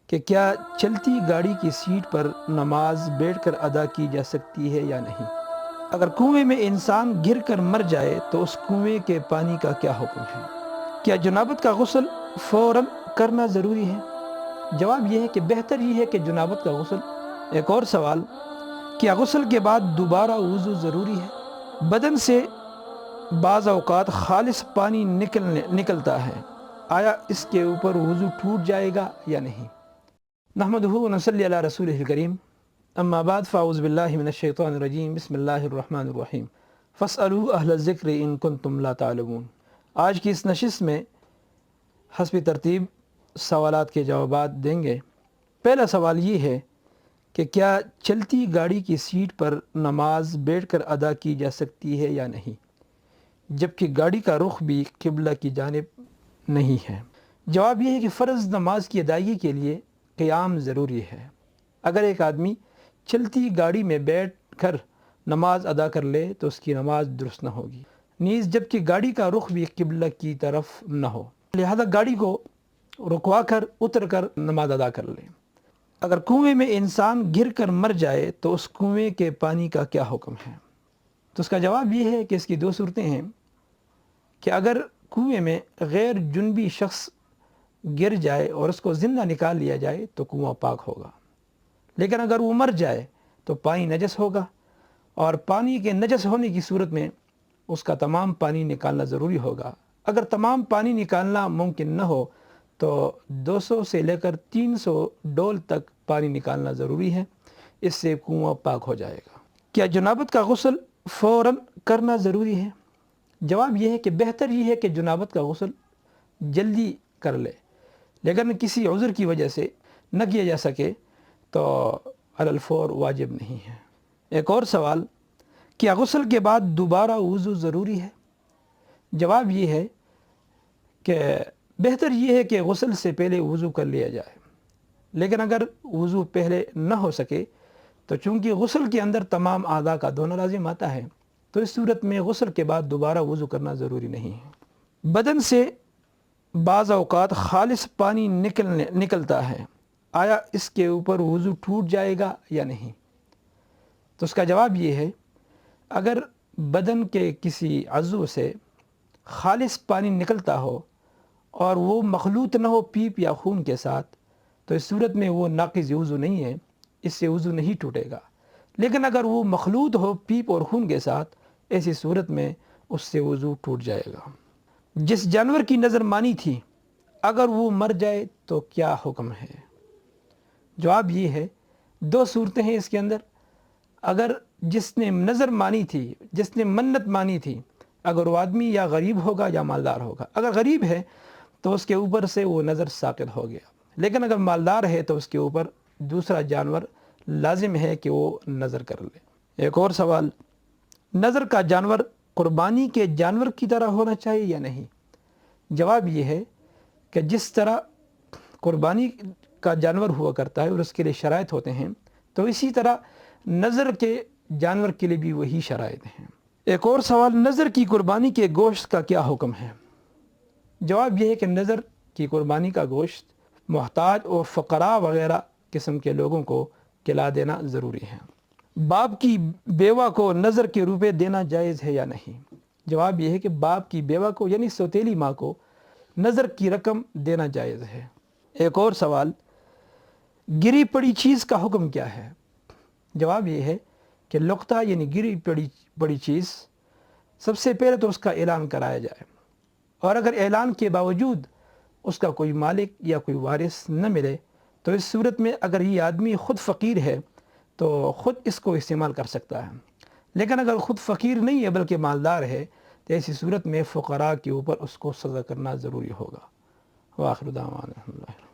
کہ کیا چلتی گاڑی کی سیٹ پر نماز بیٹھ کر ادا کی جا سکتی ہے یا نہیں؟ اگر کنویں میں انسان گر کر مر جائے تو اس کنویں کے پانی کا کیا حکم ہے؟ کیا جنابت کا غسل فوراً کرنا ضروری ہے؟ جواب یہ ہے کہ بہتر یہ ہے کہ جنابت کا غسل۔ ایک اور سوال، کیا غسل کے بعد دوبارہ وضو ضروری ہے؟ بدن سے بعض اوقات خالص پانی نکلتا ہے، آیا اس کے اوپر وضو ٹوٹ جائے گا یا نہیں؟ نحمدہ و نصلی علی رسولہ الکریم، اما بعد فاعوذ باللہ من الشیطان الرجیم، بسم اللہ الرحمن الرحیم، فاسألوا اہل الذکر ان کنتم لا تعلمون۔ آج کی اس نشست میں حسب ترتیب سوالات کے جوابات دیں گے۔ پہلا سوال یہ ہے کہ کیا چلتی گاڑی کی سیٹ پر نماز بیٹھ کر ادا کی جا سکتی ہے یا نہیں، جبکہ گاڑی کا رخ بھی قبلہ کی جانب نہیں ہے؟ جواب یہ ہے کہ فرض نماز کی ادائیگی کے لیے قیام ضروری ہے۔ اگر ایک آدمی چلتی گاڑی میں بیٹھ کر نماز ادا کر لے تو اس کی نماز درست نہ ہوگی، نیز جبکہ گاڑی کا رخ بھی قبلہ کی طرف نہ ہو، لہذا گاڑی کو رکوا کر اتر کر نماز ادا کر لے۔ اگر کنویں میں انسان گر کر مر جائے تو اس کنویں کے پانی کا کیا حکم ہے؟ تو اس کا جواب یہ ہے کہ اس کی دو صورتیں ہیں کہ اگر کنویں میں غیر جنبی شخص گر جائے اور اس کو زندہ نکال لیا جائے تو کنواں پاک ہوگا، لیکن اگر وہ مر جائے تو پانی نجس ہوگا، اور پانی کے نجس ہونے کی صورت میں اس کا تمام پانی نکالنا ضروری ہوگا۔ اگر تمام پانی نکالنا ممکن نہ ہو تو 200 سے لے کر 300 ڈول تک پانی نکالنا ضروری ہے، اس سے کنواں پاک ہو جائے گا۔ کیا جنابت کا غسل فوراً کرنا ضروری ہے؟ جواب یہ ہے کہ بہتر یہ ہے کہ جنابت کا غسل جلدی کر لے، لیکن کسی عذر کی وجہ سے نہ کیا جا سکے تو علی الفور واجب نہیں ہے۔ ایک اور سوال، کیا غسل کے بعد دوبارہ وضو ضروری ہے؟ جواب یہ ہے کہ بہتر یہ ہے کہ غسل سے پہلے وضو کر لیا جائے، لیکن اگر وضو پہلے نہ ہو سکے تو چونکہ غسل کے اندر تمام اعضاء کا دھونا لازم آتا ہے، تو اس صورت میں غسل کے بعد دوبارہ وضو کرنا ضروری نہیں ہے۔ بدن سے بعض اوقات خالص پانی نکلتا ہے، آیا اس کے اوپر وضو ٹوٹ جائے گا یا نہیں؟ تو اس کا جواب یہ ہے، اگر بدن کے کسی عضو سے خالص پانی نکلتا ہو اور وہ مخلوط نہ ہو پیپ یا خون کے ساتھ، تو اس صورت میں وہ ناقض وضو نہیں ہے، اس سے وضو نہیں ٹوٹے گا۔ لیکن اگر وہ مخلوط ہو پیپ اور خون کے ساتھ، ایسی صورت میں اس سے وضو ٹوٹ جائے گا۔ جس جانور کی نظر مانی تھی اگر وہ مر جائے تو کیا حکم ہے؟ جواب یہ ہے، دو صورتیں ہیں اس کے اندر۔ اگر جس نے نظر مانی تھی، جس نے منت مانی تھی، اگر وہ آدمی یا غریب ہوگا یا مالدار ہوگا، اگر غریب ہے تو اس کے اوپر سے وہ نظر ساقط ہو گیا، لیکن اگر مالدار ہے تو اس کے اوپر دوسرا جانور لازم ہے کہ وہ نظر کر لے۔ ایک اور سوال، نظر کا جانور قربانی کے جانور کی طرح ہونا چاہیے یا نہیں؟ جواب یہ ہے کہ جس طرح قربانی کا جانور ہوا کرتا ہے اور اس کے لیے شرائط ہوتے ہیں، تو اسی طرح نظر کے جانور کے لیے بھی وہی شرائط ہیں۔ ایک اور سوال، نظر کی قربانی کے گوشت کا کیا حکم ہے؟ جواب یہ ہے کہ نظر کی قربانی کا گوشت محتاج اور فقراء وغیرہ قسم کے لوگوں کو کھلا دینا ضروری ہے۔ باپ کی بیوہ کو نظر کے روپے دینا جائز ہے یا نہیں؟ جواب یہ ہے کہ باپ کی بیوہ کو یعنی سوتیلی ماں کو نظر کی رقم دینا جائز ہے۔ ایک اور سوال، گری پڑی چیز کا حکم کیا ہے؟ جواب یہ ہے کہ لقطہ یعنی گری پڑی چیز، سب سے پہلے تو اس کا اعلان کرایا جائے، اور اگر اعلان کے باوجود اس کا کوئی مالک یا کوئی وارث نہ ملے تو اس صورت میں اگر یہ آدمی خود فقیر ہے تو خود اس کو استعمال کر سکتا ہے، لیکن اگر خود فقیر نہیں ہے بلکہ مالدار ہے تو ایسی صورت میں فقراء کے اوپر اس کو سزا کرنا ضروری ہوگا۔ وآخر دعوانا الحمدللہ۔